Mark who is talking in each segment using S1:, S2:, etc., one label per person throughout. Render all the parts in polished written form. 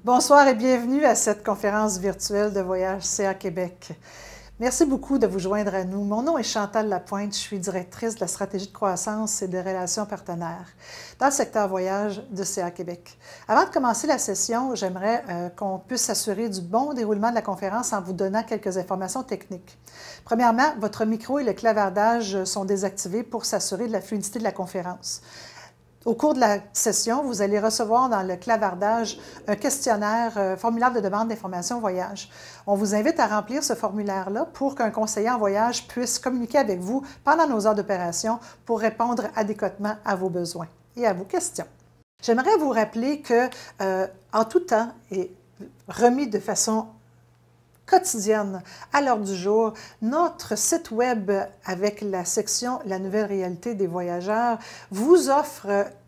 S1: Bonsoir et bienvenue à cette conférence virtuelle de Voyage CA Québec. Merci beaucoup de vous joindre à nous. Mon nom est Chantal Lapointe, je suis directrice de la stratégie de croissance et de relations partenaires dans le secteur voyage de CA Québec. Avant de commencer la session, j'aimerais qu'on puisse s'assurer du bon déroulement de la conférence en vous donnant quelques informations techniques. Premièrement, votre micro et le clavardage sont désactivés pour s'assurer de la fluidité de la conférence. Au cours de la session, vous allez recevoir dans le clavardage un questionnaire, formulaire de demande d'information voyage. On vous invite à remplir ce formulaire-là pour qu'un conseiller en voyage puisse communiquer avec vous pendant nos heures d'opération pour répondre adéquatement à vos besoins et à vos questions. J'aimerais vous rappeler que, en tout temps et remis de façon quotidienne à l'heure du jour, notre site web avec la section « La nouvelle réalité des voyageurs » vous offre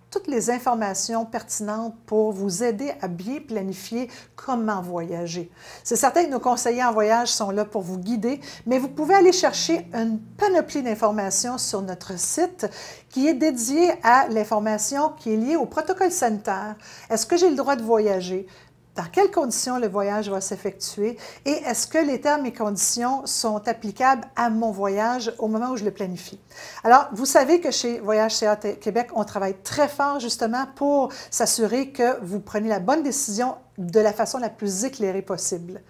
S1: toutes les informations pertinentes pour vous aider à bien planifier comment voyager. C'est certain que nos conseillers en voyage sont là pour vous guider, mais vous pouvez aller chercher une panoplie d'informations sur notre site qui est dédiée à l'information qui est liée au protocole sanitaire. Est-ce que j'ai le droit de voyager? Dans quelles conditions le voyage va s'effectuer et est-ce que les termes et conditions sont applicables à mon voyage au moment où je le planifie? Alors, vous savez que chez Voyage CA Québec, on travaille très fort justement pour s'assurer que vous prenez la bonne décision de la façon la plus éclairée possible.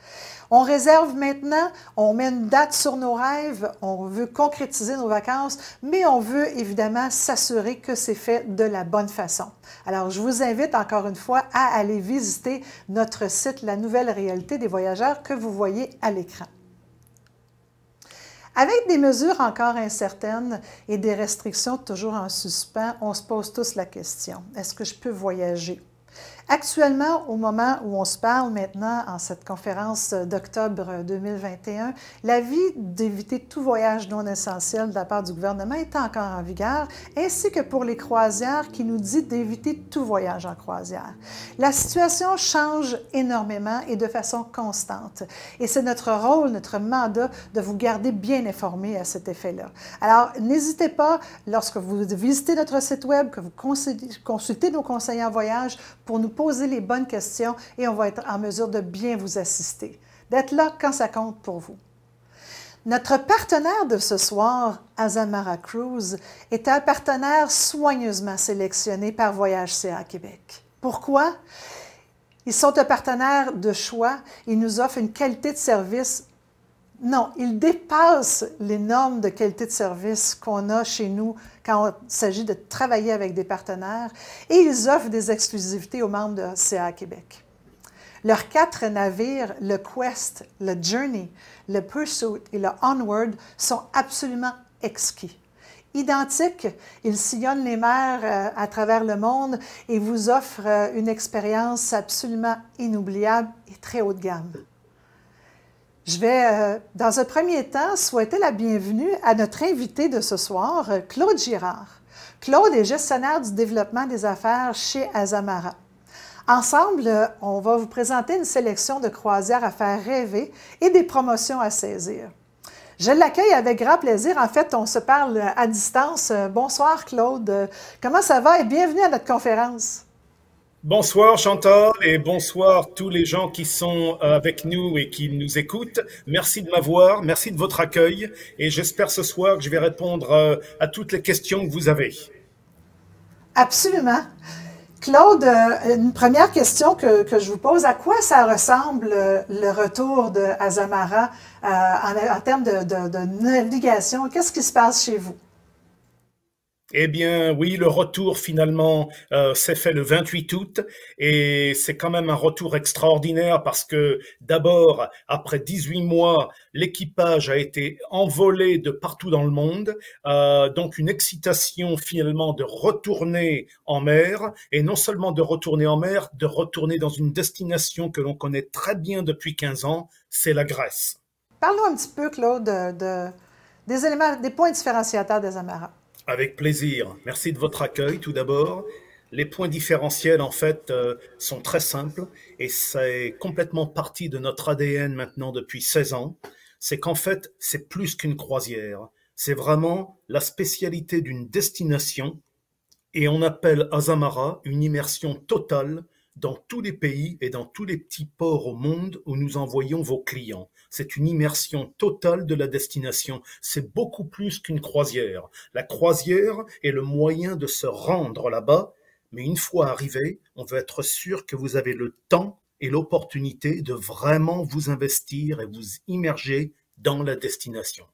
S1: On réserve maintenant, on met une date sur nos rêves, on veut concrétiser nos vacances, mais on veut évidemment s'assurer que c'est fait de la bonne façon. Alors, je vous invite encore une fois à aller visiter notre site La Nouvelle Réalité des Voyageurs que vous voyez à l'écran. Avec des mesures encore incertaines et des restrictions toujours en suspens, on se pose tous la question, est-ce que je peux voyager? Actuellement, au moment où on se parle maintenant, en cette conférence d'octobre 2021, l'avis d'éviter tout voyage non essentiel de la part du gouvernement est encore en vigueur, ainsi que pour les croisières qui nous dit d'éviter tout voyage en croisière. La situation change énormément et de façon constante. Et c'est notre rôle, notre mandat de vous garder bien informés à cet effet-là. Alors, n'hésitez pas, lorsque vous visitez notre site web, que vous consultez nos conseillers en voyage pour nous poser les bonnes questions et on va être en mesure de bien vous assister, d'être là quand ça compte pour vous. Notre partenaire de ce soir, Azamara Cruise, est un partenaire soigneusement sélectionné par Voyage CA Québec. Pourquoi? Ils sont un partenaire de choix, ils nous offrent une qualité de service. Non, ils dépassent les normes de qualité de service qu'on a chez nous quand il s'agit de travailler avec des partenaires et ils offrent des exclusivités aux membres de CA Québec. Leurs 4 navires, le Quest, le Journey, le Pursuit et le Onward, sont absolument exquis. Identiques, ils sillonnent les mers à travers le monde et vous offrent une expérience absolument inoubliable et très haut de gamme. Je vais, dans un premier temps, souhaiter la bienvenue à notre invité de ce soir, Claude Girard. Claude est gestionnaire du développement des affaires chez Azamara. Ensemble, on va vous présenter une sélection de croisières à faire rêver et des promotions à saisir. Je l'accueille avec grand plaisir. En fait, on se parle à distance. Bonsoir Claude. Comment ça va et bienvenue à notre conférence.
S2: Bonsoir Chantal et bonsoir tous les gens qui sont avec nous et qui nous écoutent. Merci de m'avoir, merci de votre accueil et j'espère ce soir que je vais répondre à toutes les questions que vous avez.
S1: Absolument. Claude, une première question que je vous pose, à quoi ça ressemble le retour de Azamara en termes de navigation? Qu'est-ce qui se passe chez vous?
S2: Eh bien, oui, le retour finalement s'est fait le 28 août et c'est quand même un retour extraordinaire parce que d'abord, après 18 mois, l'équipage a été envolé de partout dans le monde, donc une excitation finalement de retourner en mer et non seulement de retourner en mer, de retourner dans une destination que l'on connaît très bien depuis 15 ans, c'est la Grèce.
S1: Parle-nous un petit peu, Claude, des éléments, des points différenciateurs d'Azamara.
S2: Avec plaisir. Merci de votre accueil tout d'abord. Les points différentiels, en fait, sont très simples et c'est complètement partie de notre ADN maintenant depuis 16 ans. C'est qu'en fait, c'est plus qu'une croisière. C'est vraiment la spécialité d'une destination et on appelle Azamara une immersion totale dans tous les pays et dans tous les petits ports au monde où nous envoyons vos clients. C'est une immersion totale de la destination. C'est beaucoup plus qu'une croisière. La croisière est le moyen de se rendre là-bas, mais une fois arrivé, on veut être sûr que vous avez le temps et l'opportunité de vraiment vous investir et vous immerger dans la destination.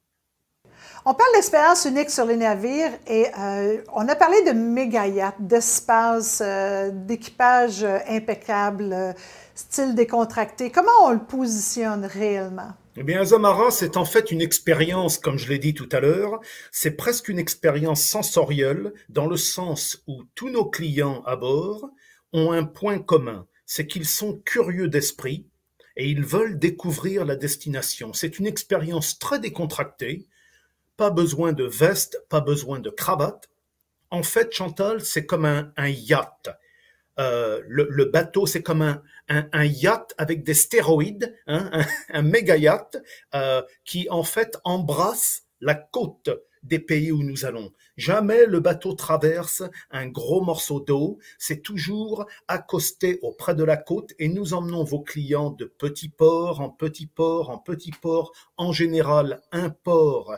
S1: On parle d'expérience unique sur les navires et on a parlé de méga-yachts, d'espace, d'équipage impeccable, style décontracté. Comment on le positionne réellement?
S2: Eh bien, Azamara, c'est en fait une expérience, comme je l'ai dit tout à l'heure, c'est presque une expérience sensorielle dans le sens où tous nos clients à bord ont un point commun, c'est qu'ils sont curieux d'esprit et ils veulent découvrir la destination. C'est une expérience très décontractée. Pas besoin de veste, pas besoin de cravate. En fait, Chantal, c'est comme un yacht. Le bateau, c'est comme un yacht avec des stéroïdes, hein, un méga yacht qui en fait embrasse la côte des pays où nous allons. Jamais le bateau traverse un gros morceau d'eau, c'est toujours accosté auprès de la côte et nous emmenons vos clients de petit port en petit port en petit port, en général un port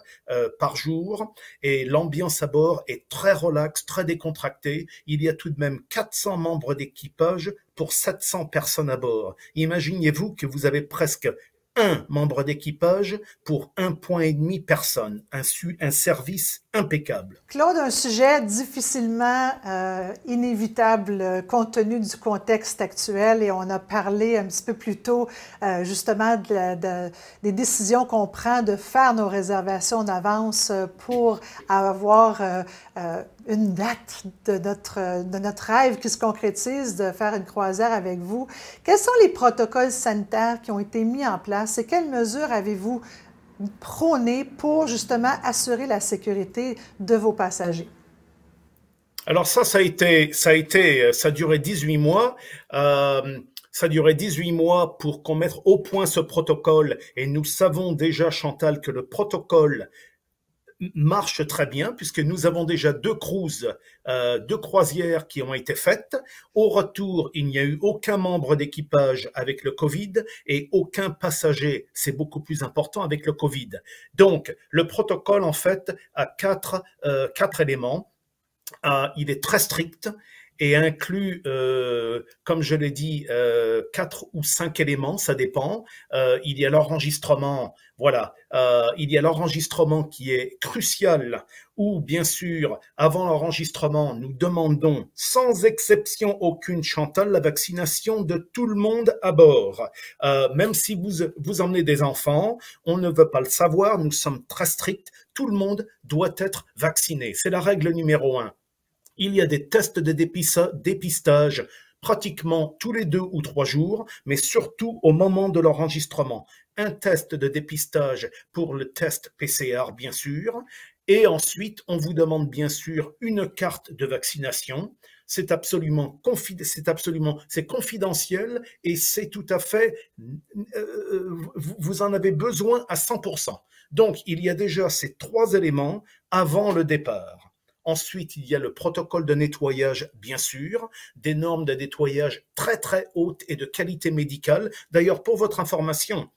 S2: par jour, et l'ambiance à bord est très relaxe, très décontractée. Il y a tout de même 400 membres d'équipage pour 700 personnes à bord. Imaginez-vous que vous avez presque un membre d'équipage pour 1,5 personnes, un service impeccable.
S1: Claude, un sujet difficilement inévitable compte tenu du contexte actuel et on a parlé un petit peu plus tôt justement des décisions qu'on prend de faire nos réservations d'avance pour avoir une date de notre rêve qui se concrétise, de faire une croisière avec vous. Quels sont les protocoles sanitaires qui ont été mis en place et quelles mesures avez-vous prônées pour justement assurer la sécurité de vos passagers?
S2: Alors ça a duré 18 mois. Ça a duré 18 mois pour qu'on mette au point ce protocole et nous savons déjà, Chantal, que le protocole marche très bien puisque nous avons déjà deux croisières qui ont été faites. Au retour, il n'y a eu aucun membre d'équipage avec le Covid et aucun passager, c'est beaucoup plus important, avec le Covid. Donc, le protocole, en fait, a quatre éléments. Il est très strict et inclut, comme je l'ai dit, 4 ou 5 éléments, ça dépend. Il y a l'enregistrement, voilà, il y a l'enregistrement qui est crucial, où bien sûr, avant l'enregistrement, nous demandons sans exception aucune, Chantal, la vaccination de tout le monde à bord. Même si vous emmenez des enfants, on ne veut pas le savoir, nous sommes très stricts, tout le monde doit être vacciné. C'est la règle numéro 1. Il y a des tests de dépistage pratiquement tous les 2 ou 3 jours, mais surtout au moment de l'enregistrement. Un test de dépistage pour le test PCR, bien sûr, et ensuite, on vous demande bien sûr une carte de vaccination. C'est confidentiel et c'est tout à fait, vous en avez besoin à 100%. Donc, il y a déjà ces 3 éléments avant le départ. Ensuite, il y a le protocole de nettoyage, bien sûr, des normes de nettoyage très très hautes et de qualité médicale. D'ailleurs, pour votre information,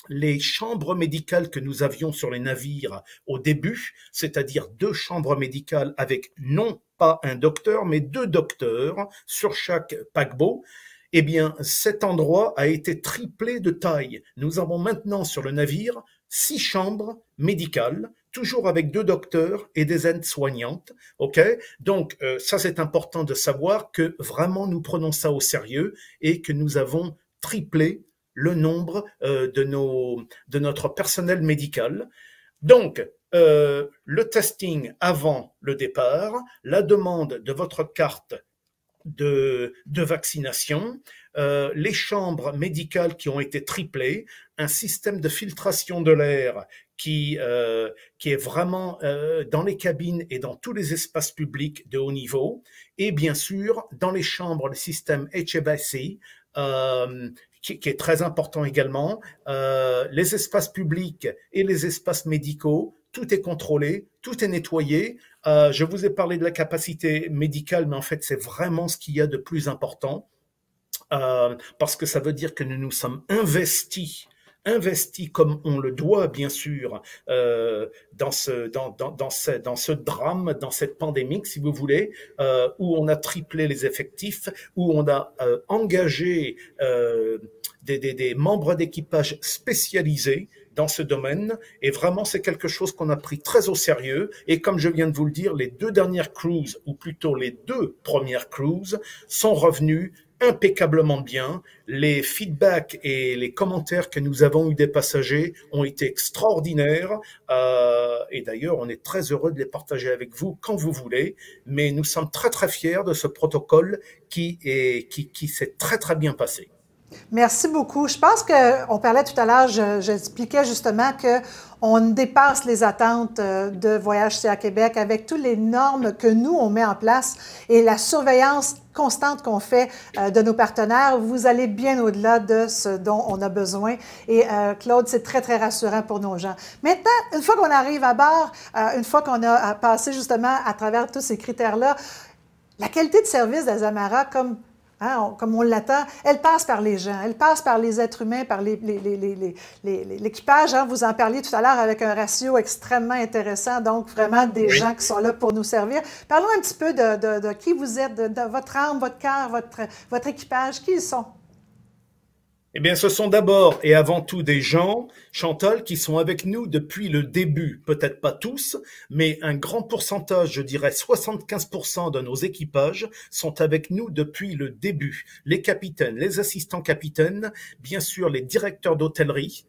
S2: les chambres médicales que nous avions sur les navires au début, c'est-à-dire 2 chambres médicales avec non pas un docteur, mais 2 docteurs sur chaque paquebot, eh bien, cet endroit a été triplé de taille. Nous avons maintenant sur le navire 6 chambres médicales, toujours avec 2 docteurs et des aides-soignantes. Ok, donc ça c'est important de savoir que vraiment nous prenons ça au sérieux et que nous avons triplé le nombre de notre personnel médical. Donc, le testing avant le départ, la demande de votre carte de vaccination, les chambres médicales qui ont été triplées, un système de filtration de l'air qui est vraiment dans les cabines et dans tous les espaces publics de haut niveau, et bien sûr dans les chambres le système HVAC qui est très important également, les espaces publics et les espaces médicaux, tout est contrôlé, tout est nettoyé. Je vous ai parlé de la capacité médicale, mais en fait, c'est vraiment ce qu'il y a de plus important. parce que ça veut dire que nous nous sommes investis comme on le doit, bien sûr, dans ce drame, dans cette pandémie, si vous voulez, où on a triplé les effectifs, où on a engagé des membres d'équipage spécialisés dans ce domaine, et vraiment c'est quelque chose qu'on a pris très au sérieux, et comme je viens de vous le dire, les 2 dernières cruises, ou plutôt les 2 premières cruises, sont revenues impeccablement bien. Les feedbacks et les commentaires que nous avons eus des passagers ont été extraordinaires, et d'ailleurs on est très heureux de les partager avec vous quand vous voulez, mais nous sommes très très fiers de ce protocole qui s'est très très bien passé.
S1: Merci beaucoup. Je pense qu'on parlait tout à l'heure, j'expliquais justement qu'on dépasse les attentes de Voyage CA Québec avec toutes les normes que nous, on met en place et la surveillance constante qu'on fait de nos partenaires. Vous allez bien au-delà de ce dont on a besoin. Et Claude, c'est très, très rassurant pour nos gens. Maintenant, une fois qu'on arrive à bord, une fois qu'on a passé justement à travers tous ces critères-là, la qualité de service d'Azamara, comme on l'attend, elle passe par les gens, elle passe par les êtres humains, par l'équipage. Vous en parliez tout à l'heure avec un ratio extrêmement intéressant, donc vraiment des gens qui sont là pour nous servir. Parlons un petit peu de qui vous êtes, de votre âme, votre cœur, votre équipage, qui ils sont?
S2: Eh bien, ce sont d'abord et avant tout des gens, Chantal, qui sont avec nous depuis le début. Peut-être pas tous, mais un grand pourcentage, je dirais 75% de nos équipages sont avec nous depuis le début. Les capitaines, les assistants capitaines, bien sûr les directeurs d'hôtellerie.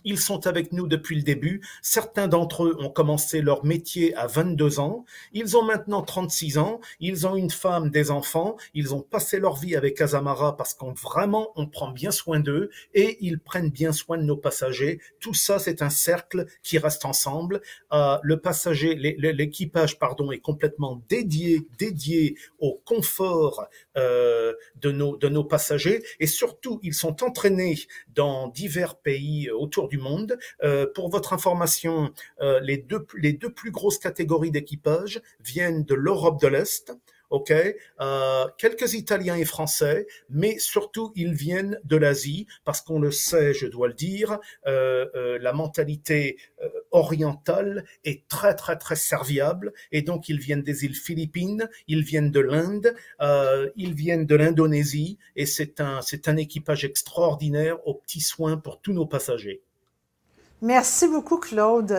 S2: Ils sont avec nous depuis le début. Certains d'entre eux ont commencé leur métier à 22 ans. Ils ont maintenant 36 ans. Ils ont une femme, des enfants. Ils ont passé leur vie avec Azamara parce qu'on prend bien soin d'eux et ils prennent bien soin de nos passagers. Tout ça, c'est un cercle qui reste ensemble. L'équipage, est complètement dédié au confort de nos passagers et surtout, ils sont entraînés dans divers pays autour du monde. Pour votre information, les deux plus grosses catégories d'équipage viennent de l'Europe de l'Est. OK, quelques Italiens et Français, mais surtout ils viennent de l'Asie parce qu'on le sait, je dois le dire, la mentalité orientale est très très très serviable et donc ils viennent des îles Philippines, ils viennent de l'Inde, ils viennent de l'Indonésie et c'est un équipage extraordinaire aux petits soins pour tous nos passagers.
S1: Merci beaucoup, Claude.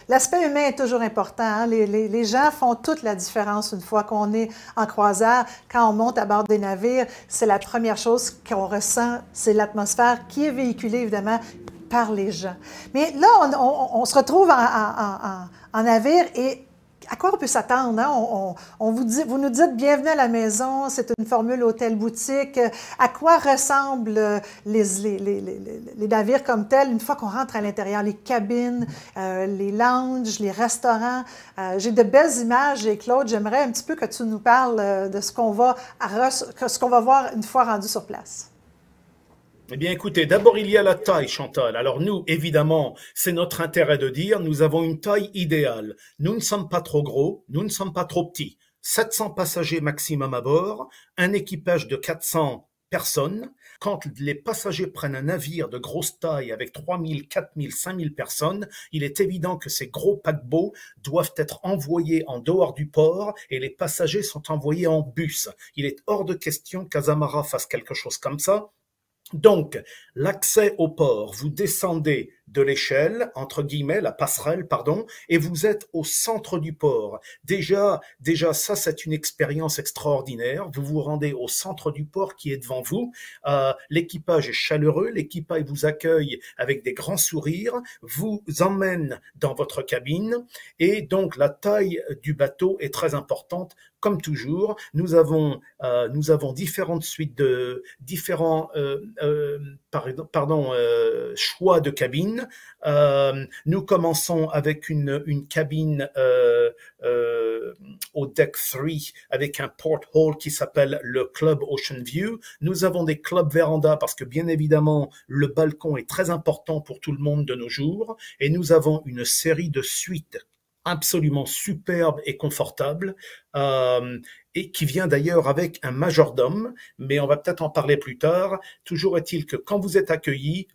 S1: L'aspect humain est toujours important. Hein? Les gens font toute la différence une fois qu'on est en croisière. Quand on monte à bord des navires, c'est la première chose qu'on ressent, c'est l'atmosphère qui est véhiculée, évidemment, par les gens. Mais là, on se retrouve en navire et à quoi on peut s'attendre? Hein? Vous nous dites bienvenue à la maison, c'est une formule hôtel-boutique. À quoi ressemblent les navires comme tels une fois qu'on rentre à l'intérieur? Les cabines, les lounges, les restaurants. J'ai de belles images et Claude, j'aimerais un petit peu que tu nous parles de ce qu'on va voir une fois rendu sur place.
S2: Eh bien, écoutez, d'abord, il y a la taille, Chantal. Alors nous, évidemment, c'est notre intérêt de dire, nous avons une taille idéale. Nous ne sommes pas trop gros, nous ne sommes pas trop petits. 700 passagers maximum à bord, un équipage de 400 personnes. Quand les passagers prennent un navire de grosse taille avec 3000, 4000, 5000 personnes, il est évident que ces gros paquebots doivent être envoyés en dehors du port et les passagers sont envoyés en bus. Il est hors de question qu'Azamara fasse quelque chose comme ça. Donc, l'accès au port, vous descendez de l'échelle, entre guillemets, la passerelle, pardon, et vous êtes au centre du port. Déjà, ça, c'est une expérience extraordinaire. Vous vous rendez au centre du port qui est devant vous. L'équipage est chaleureux, l'équipage vous accueille avec des grands sourires, vous emmène dans votre cabine, et donc la taille du bateau est très importante. Comme toujours, nous avons différentes suites de différents choix de cabines. Nous commençons avec une cabine au deck 3 avec un porthole qui s'appelle le Club Ocean View. Nous avons des clubs véranda parce que bien évidemment le balcon est très important pour tout le monde de nos jours et nous avons une série de suites absolument superbe et confortable, et qui vient d'ailleurs avec un majordome, mais on va peut-être en parler plus tard. Toujours est-il que quand vous êtes accueilli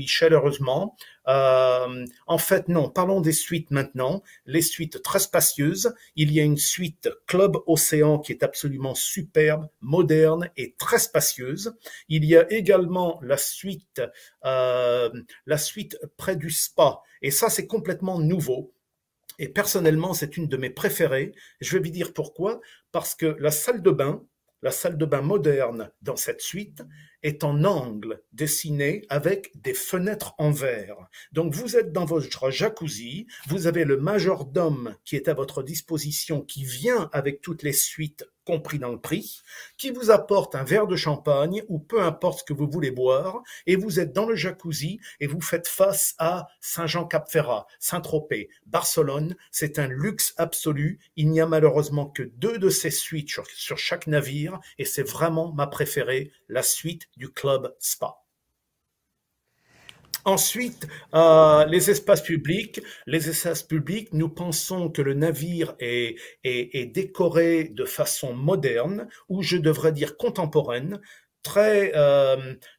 S2: chaleureusement. En fait, non, parlons des suites maintenant. Les suites très spacieuses. Il y a une suite Club Océan qui est absolument superbe, moderne et très spacieuse. Il y a également la suite près du spa, et ça c'est complètement nouveau. Et personnellement, c'est une de mes préférées. Je vais vous dire pourquoi. Parce que la salle de bain moderne dans cette suite est en angle dessiné avec des fenêtres en verre. Donc vous êtes dans votre jacuzzi, vous avez le majordome qui est à votre disposition, qui vient avec toutes les suites compris dans le prix, qui vous apporte un verre de champagne ou peu importe ce que vous voulez boire, et vous êtes dans le jacuzzi et vous faites face à Saint-Jean-Cap-Ferrat, Saint-Tropez, Barcelone. C'est un luxe absolu. Il n'y a malheureusement que 2 de ces suites sur chaque navire, et c'est vraiment ma préférée, la suite du Club Spa. Ensuite, les espaces publics. Les espaces publics, nous pensons que le navire est décoré de façon moderne, ou je devrais dire contemporaine, très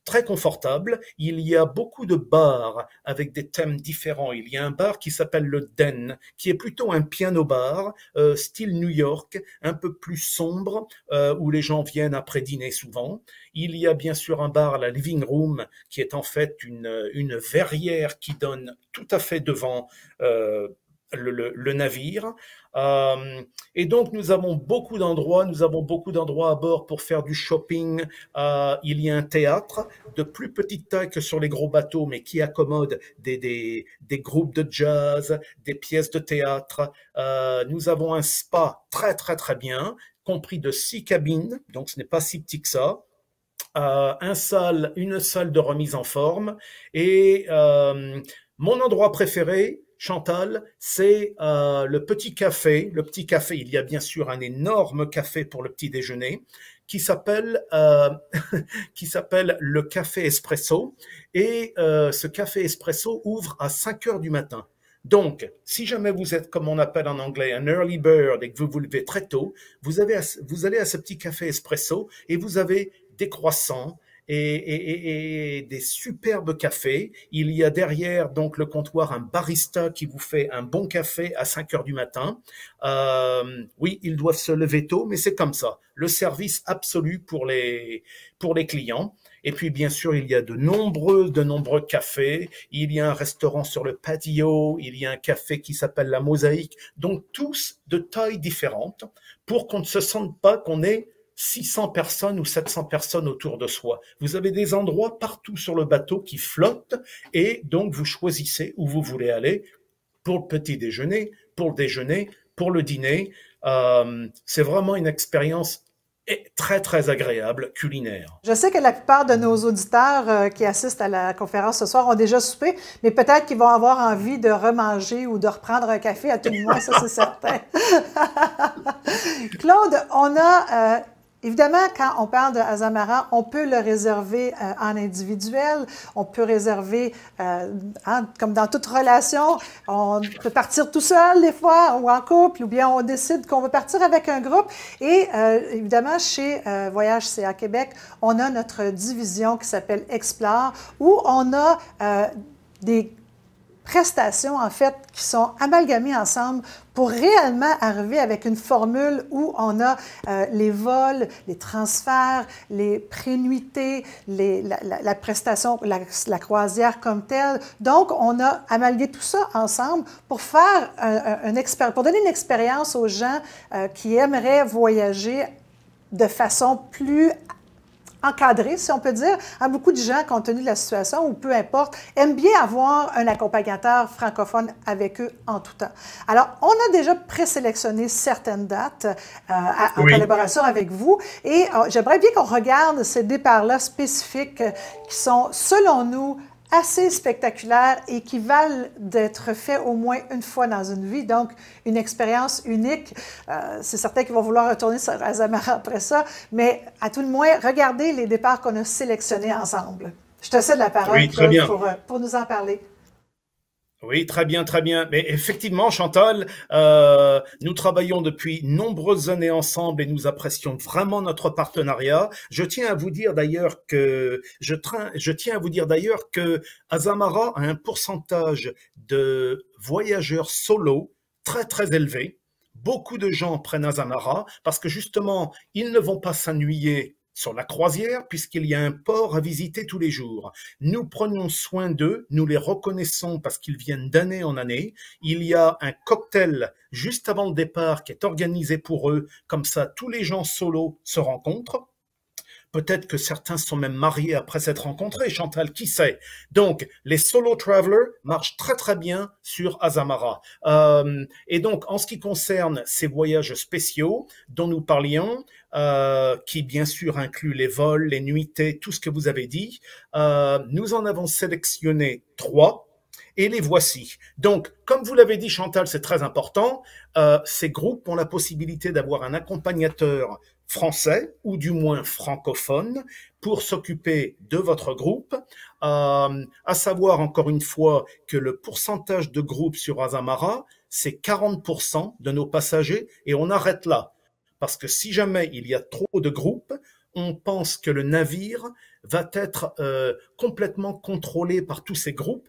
S2: très confortable. Il y a beaucoup de bars avec des thèmes différents. Il y a un bar qui s'appelle le Den, qui est plutôt un piano bar, style New York, un peu plus sombre, où les gens viennent après dîner souvent. Il y a bien sûr un bar, la Living Room, qui est en fait une verrière qui donne tout à fait devant le navire. Et donc nous avons beaucoup d'endroits à bord pour faire du shopping. Il y a un théâtre de plus petite taille que sur les gros bateaux, mais qui accommode des groupes de jazz, des pièces de théâtre. Nous avons un spa très très très bien, compris de 6 cabines, donc ce n'est pas si petit que ça. Une salle de remise en forme, et mon endroit préféré, Chantal, c'est le petit café. Le petit café, il y a bien sûr un énorme café pour le petit déjeuner qui s'appelle qui s'appelle le Café Espresso, et ce Café Espresso ouvre à 5 heures du matin. Donc, si jamais vous êtes, comme on appelle en anglais, un early bird, et que vous vous levez très tôt, vous allez à ce petit café espresso et vous avez des croissants et des superbes cafés. Il y a derrière donc le comptoir un barista qui vous fait un bon café à 5 heures du matin. Oui, ils doivent se lever tôt, mais c'est comme ça. Le service absolu pour les clients. Et puis, bien sûr, il y a de nombreux cafés. Il y a un restaurant sur le patio. Il y a un café qui s'appelle La Mosaïque. Donc, tous de tailles différentes pour qu'on ne se sente pas qu'on est 600 personnes ou 700 personnes autour de soi. Vous avez des endroits partout sur le bateau qui flottent, et donc vous choisissez où vous voulez aller pour le petit déjeuner, pour le déjeuner, pour le dîner. C'est vraiment une expérience très, très agréable culinaire.
S1: Je sais que la plupart de nos auditeurs qui assistent à la conférence ce soir ont déjà soupé, mais peut-être qu'ils vont avoir envie de remanger ou de reprendre un café à tout le moins, ça c'est certain. Claude, on a... évidemment, quand on parle de Azamara, on peut le réserver en individuel, on peut réserver, comme dans toute relation, on peut partir tout seul des fois, ou en couple, ou bien on décide qu'on veut partir avec un groupe. Et évidemment, chez Voyage CA Québec, on a notre division qui s'appelle Explore, où on a des prestations, en fait, qui sont amalgamées ensemble pour réellement arriver avec une formule où on a les vols, les transferts, les prénuités, la prestation, la croisière comme telle. Donc, on a amalgué tout ça ensemble pour faire pour donner une expérience aux gens qui aimeraient voyager de façon plus encadré, si on peut dire. Beaucoup de gens, compte tenu de la situation, ou peu importe, aiment bien avoir un accompagnateur francophone avec eux en tout temps. Alors, on a déjà présélectionné certaines dates en collaboration avec vous, et j'aimerais bien qu'on regarde ces départs-là spécifiques qui sont, selon nous, assez spectaculaires et qui valent d'être faits au moins une fois dans une vie. Donc, une expérience unique. C'est certain qu'ils vont vouloir retourner sur Azamara après ça, mais à tout le moins, regardez les départs qu'on a sélectionnés ensemble. Je te cède la parole
S2: Oui, très bien.
S1: pour nous en parler.
S2: Oui, très bien, très bien. Mais effectivement, Chantal, nous travaillons depuis nombreuses années ensemble et nous apprécions vraiment notre partenariat. Je tiens à vous dire d'ailleurs que Azamara a un pourcentage de voyageurs solo très très élevé. Beaucoup de gens prennent Azamara parce que justement, ils ne vont pas s'ennuyer sur la croisière puisqu'il y a un port à visiter tous les jours. Nous prenons soin d'eux, nous les reconnaissons parce qu'ils viennent d'année en année. Il y a un cocktail juste avant le départ qui est organisé pour eux, comme ça tous les gens solos se rencontrent. Peut-être que certains sont même mariés après s'être rencontrés, Chantal, qui sait. Donc, les solo travelers marchent très très bien sur Azamara. Et donc, en ce qui concerne ces voyages spéciaux dont nous parlions, qui bien sûr incluent les vols, les nuitées, tout ce que vous avez dit, nous en avons sélectionné 3. Et les voici. Donc, comme vous l'avez dit, Chantal, c'est très important. Ces groupes ont la possibilité d'avoir un accompagnateur français ou du moins francophone pour s'occuper de votre groupe. À savoir encore une fois que le pourcentage de groupes sur Azamara, c'est 40% de nos passagers et on arrête là. Parce que si jamais il y a trop de groupes, on pense que le navire va être complètement contrôlé par tous ces groupes.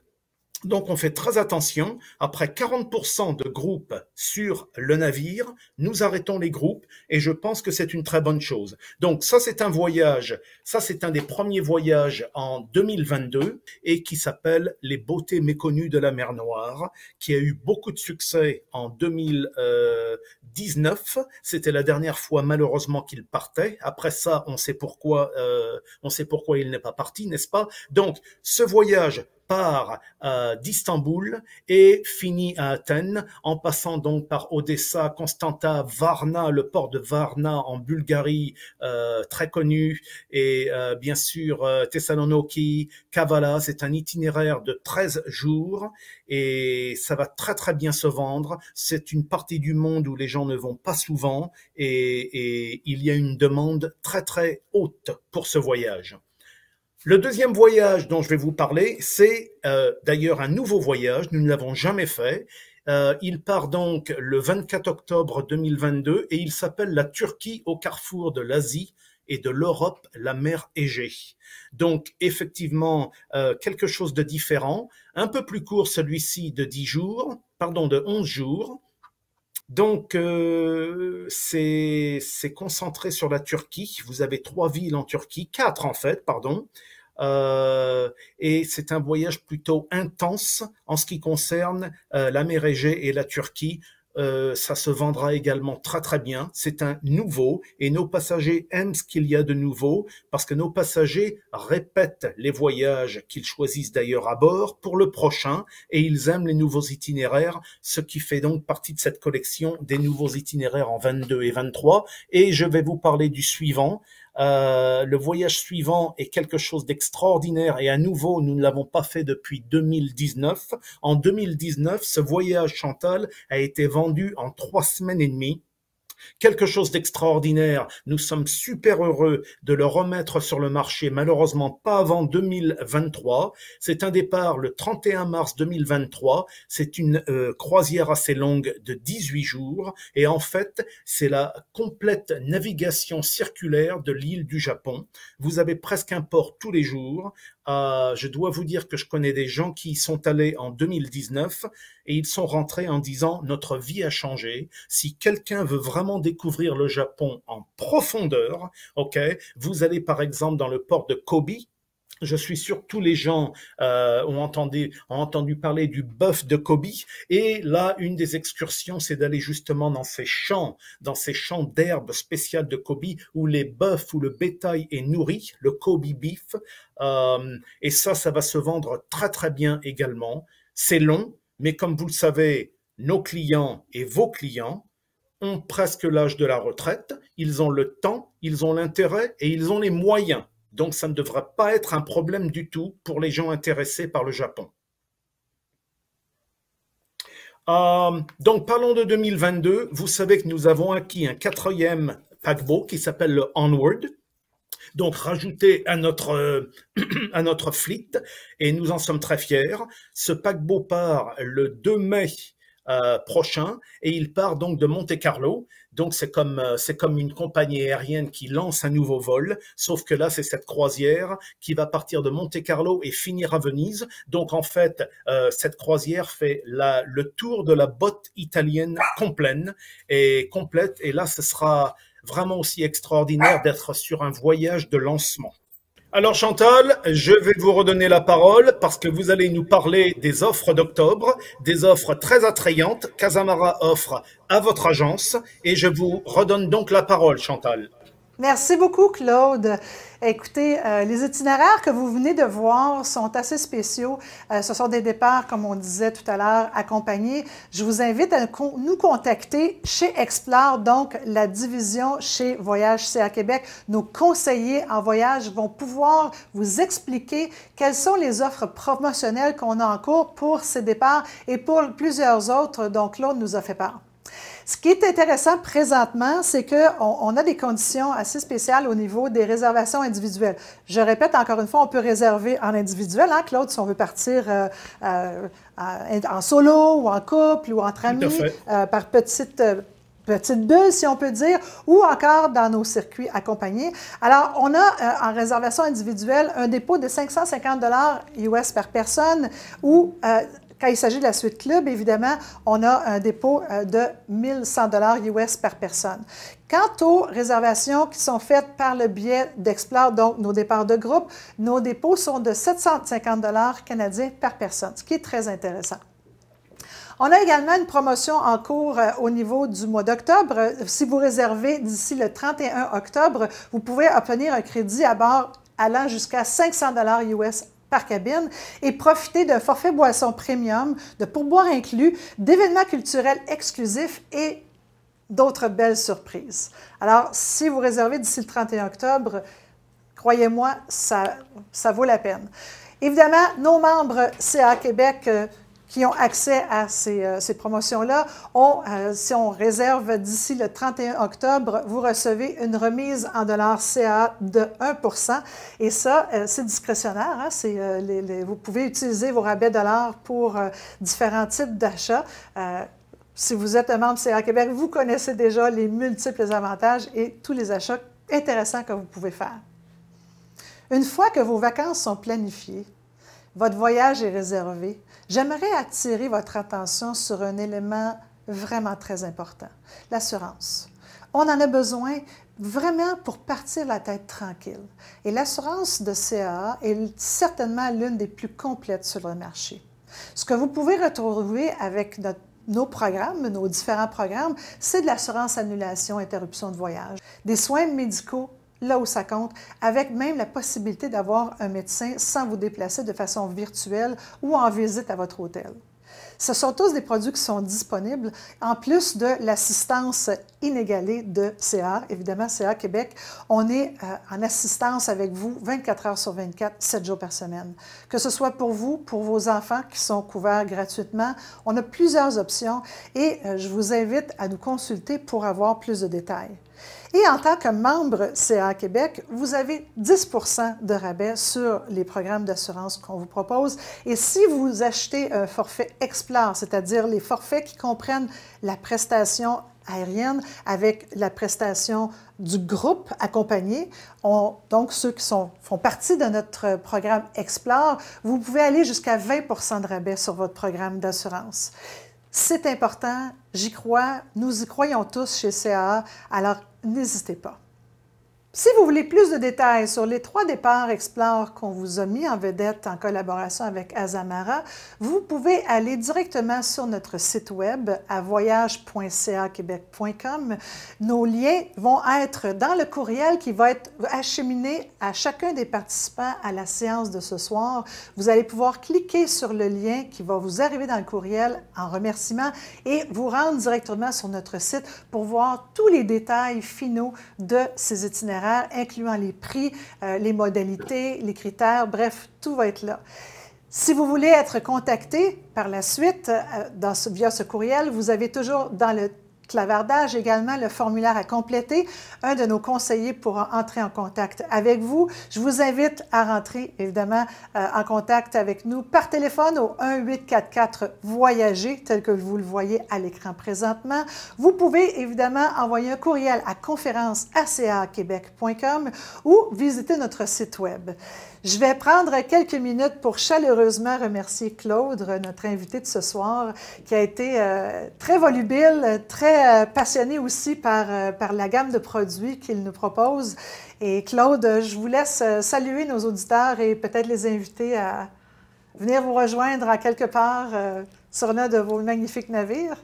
S2: Donc on fait très attention, après 40% de groupes sur le navire, nous arrêtons les groupes et je pense que c'est une très bonne chose. Donc ça c'est un voyage, ça c'est un des premiers voyages en 2022 et qui s'appelle Les beautés méconnues de la mer Noire, qui a eu beaucoup de succès en 2019. C'était la dernière fois malheureusement qu'il partait. Après ça, on sait pourquoi il n'est pas parti, n'est-ce pas? Donc ce voyage part d'Istanbul et finit à Athènes, en passant donc par Odessa, Constanta, Varna, le port de Varna en Bulgarie, très connu, et bien sûr Thessaloniki, Kavala. C'est un itinéraire de 13 jours et ça va très très bien se vendre. C'est une partie du monde où les gens ne vont pas souvent et il y a une demande très très haute pour ce voyage. Le deuxième voyage dont je vais vous parler, c'est d'ailleurs un nouveau voyage, nous ne l'avons jamais fait. Il part donc le 24 octobre 2022 et il s'appelle la Turquie au carrefour de l'Asie et de l'Europe, la mer Égée. Donc effectivement, quelque chose de différent, un peu plus court celui-ci de 11 jours. Donc, c'est concentré sur la Turquie. Vous avez 3 villes en Turquie, 4 en fait, pardon. Et c'est un voyage plutôt intense en ce qui concerne la mer Égée et la Turquie. Ça se vendra également très très bien. C'est un nouveau et nos passagers aiment ce qu'il y a de nouveau parce que nos passagers répètent les voyages qu'ils choisissent d'ailleurs à bord pour le prochain et ils aiment les nouveaux itinéraires, ce qui fait donc partie de cette collection des nouveaux itinéraires en 22 et 23. Et je vais vous parler du suivant. Le voyage suivant est quelque chose d'extraordinaire et à nouveau, nous ne l'avons pas fait depuis 2019. En 2019, ce voyage, Chantal, a été vendu en 3 semaines et demie. Quelque chose d'extraordinaire. Nous sommes super heureux de le remettre sur le marché, malheureusement pas avant 2023. C'est un départ le 31 mars 2023. C'est une croisière assez longue de 18 jours. Et en fait, c'est la complète navigation circulaire de l'île du Japon. Vous avez presque un port tous les jours. Je dois vous dire que je connais des gens qui y sont allés en 2019 et ils sont rentrés en disant notre vie a changé. Si quelqu'un veut vraiment découvrir le Japon en profondeur, ok, vous allez par exemple dans le port de Kobe. Je suis sûr que tous les gens ont entendu parler du bœuf de Kobe. Et là, une des excursions, c'est d'aller justement dans ces champs d'herbes spéciales de Kobe, où les bœufs, où le bétail est nourri, le Kobe beef. Et ça va se vendre très très bien également. C'est long, mais comme vous le savez, nos clients et vos clients ont presque l'âge de la retraite. Ils ont le temps, ils ont l'intérêt et ils ont les moyens. Donc, ça ne devrait pas être un problème du tout pour les gens intéressés par le Japon. Donc, parlons de 2022. Vous savez que nous avons acquis un 4e paquebot qui s'appelle le Onward. donc rajouté à à notre fleet, et nous en sommes très fiers. Ce paquebot part le 2 mai prochain et il part donc de Monte-Carlo. Donc c'est comme une compagnie aérienne qui lance un nouveau vol, sauf que là c'est cette croisière qui va partir de Monte-Carlo et finir à Venise. Donc en fait cette croisière fait le tour de la botte italienne complète, et là ce sera vraiment aussi extraordinaire d'être sur un voyage de lancement. Alors Chantal, je vais vous redonner la parole parce que vous allez nous parler des offres d'octobre, des offres très attrayantes qu'Azamara offre à votre agence, et je vous redonne donc la parole, Chantal.
S1: Merci beaucoup, Claude. Écoutez, les itinéraires que vous venez de voir sont assez spéciaux. Ce sont des départs, comme on disait tout à l'heure, accompagnés. Je vous invite à nous contacter chez Explore, donc la division chez Voyage CA Québec. Nos conseillers en voyage vont pouvoir vous expliquer quelles sont les offres promotionnelles qu'on a en cours pour ces départs et pour plusieurs autres dont Claude nous a fait part. Ce qui est intéressant présentement, c'est qu'on a des conditions assez spéciales au niveau des réservations individuelles. Je répète encore une fois, on peut réserver en individuel, hein, Claude, si on veut partir en solo ou en couple ou entre amis, par petite bulle, si on peut dire, ou encore dans nos circuits accompagnés. Alors, on a en réservation individuelle un dépôt de 550 US par personne ou quand il s'agit de la suite club, évidemment, on a un dépôt de 1100 US par personne. Quant aux réservations qui sont faites par le biais d'Explore, donc nos départs de groupe, nos dépôts sont de 750 canadiens par personne, ce qui est très intéressant. On a également une promotion en cours au niveau du mois d'octobre. Si vous réservez d'ici le 31 octobre, vous pouvez obtenir un crédit à bord allant jusqu'à 500 US par cabine et profiter d'un forfait boisson premium, de pourboires inclus, d'événements culturels exclusifs et d'autres belles surprises. Alors, si vous réservez d'ici le 31 octobre, croyez-moi, ça vaut la peine. Évidemment, nos membres CA Québec qui ont accès à ces promotions-là, si on réserve d'ici le 31 octobre, vous recevez une remise en dollars CA de 1 %. Et ça, c'est discrétionnaire. Hein? Vous pouvez utiliser vos rabais dollars pour différents types d'achats. Si vous êtes un membre CA Québec, vous connaissez déjà les multiples avantages et tous les achats intéressants que vous pouvez faire. Une fois que vos vacances sont planifiées, votre voyage est réservé, j'aimerais attirer votre attention sur un élément vraiment très important, l'assurance. On en a besoin vraiment pour partir la tête tranquille. Et l'assurance de CAA est certainement l'une des plus complètes sur le marché. Ce que vous pouvez retrouver avec nos programmes, nos différents programmes, c'est de l'assurance annulation, interruption de voyage, des soins médicaux, là où ça compte, avec même la possibilité d'avoir un médecin sans vous déplacer de façon virtuelle ou en visite à votre hôtel. Ce sont tous des produits qui sont disponibles, en plus de l'assistance inégalée de CA. Évidemment, CA Québec, on est en assistance avec vous 24 heures sur 24, 7 jours par semaine. Que ce soit pour vous, pour vos enfants qui sont couverts gratuitement, on a plusieurs options et je vous invite à nous consulter pour avoir plus de détails. Et en tant que membre CA Québec, vous avez 10 % de rabais sur les programmes d'assurance qu'on vous propose. Et si vous achetez un forfait Explore, c'est-à-dire les forfaits qui comprennent la prestation aérienne avec la prestation du groupe accompagné, donc ceux qui font partie de notre programme Explore, vous pouvez aller jusqu'à 20 % de rabais sur votre programme d'assurance. C'est important, j'y crois, nous y croyons tous chez CAA, alors n'hésitez pas. Si vous voulez plus de détails sur les 3 départs Explore qu'on vous a mis en vedette en collaboration avec Azamara, vous pouvez aller directement sur notre site web à voyage.caquebec.com. Nos liens vont être dans le courriel qui va être acheminé à chacun des participants à la séance de ce soir. Vous allez pouvoir cliquer sur le lien qui va vous arriver dans le courriel en remerciement et vous rendre directement sur notre site pour voir tous les détails finaux de ces itinéraires, incluant les prix, les modalités, les critères, bref, tout va être là. Si vous voulez être contacté par la suite via ce courriel, vous avez toujours dans le clavardage également, le formulaire à compléter. Un de nos conseillers pourra entrer en contact avec vous. Je vous invite à rentrer évidemment en contact avec nous par téléphone au 1-844-VOYAGER, tel que vous le voyez à l'écran présentement. Vous pouvez évidemment envoyer un courriel à conférence@acaquebec.com ou visiter notre site web. Je vais prendre quelques minutes pour chaleureusement remercier Claude, notre invité de ce soir, qui a été très volubile, très passionné aussi par la gamme de produits qu'il nous propose. Et Claude, je vous laisse saluer nos auditeurs et peut-être les inviter à venir vous rejoindre à quelque part sur l'un de vos magnifiques navires.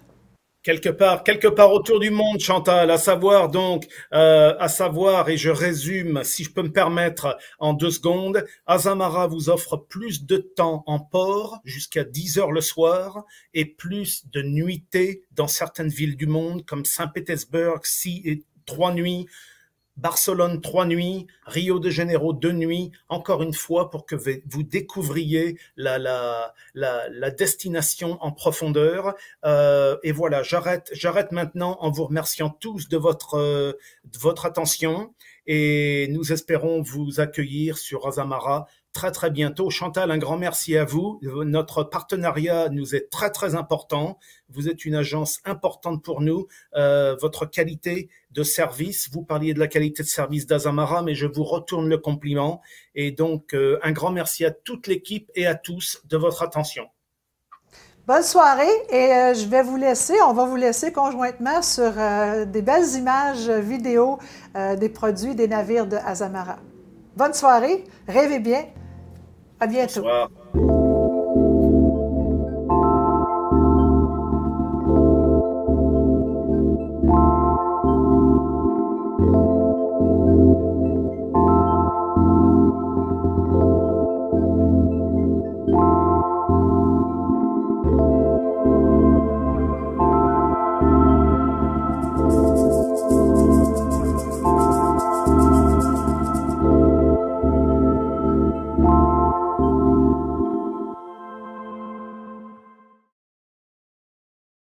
S2: Quelque part autour du monde, Chantal, à savoir donc, et je résume, si je peux me permettre, en 2 secondes, Azamara vous offre plus de temps en port, jusqu'à 10 heures le soir, et plus de nuitées dans certaines villes du monde, comme Saint-Pétersbourg, 3 nuits, Barcelone 3 nuits, Rio de Janeiro 2 nuits, encore une fois pour que vous découvriez la destination en profondeur. Et voilà, j'arrête maintenant en vous remerciant tous de votre attention et nous espérons vous accueillir sur Azamara très bientôt. Chantal, un grand merci à vous. Notre partenariat nous est très important. Vous êtes une agence importante pour nous. Votre qualité de service, vous parliez de la qualité de service d'Azamara, mais je vous retourne le compliment. Et donc, un grand merci à toute l'équipe et à tous de votre attention.
S1: Bonne soirée et on va vous laisser conjointement sur des belles images vidéo des produits des navires de Azamara. Bonne soirée, rêvez bien, à bientôt.
S2: Bonsoir.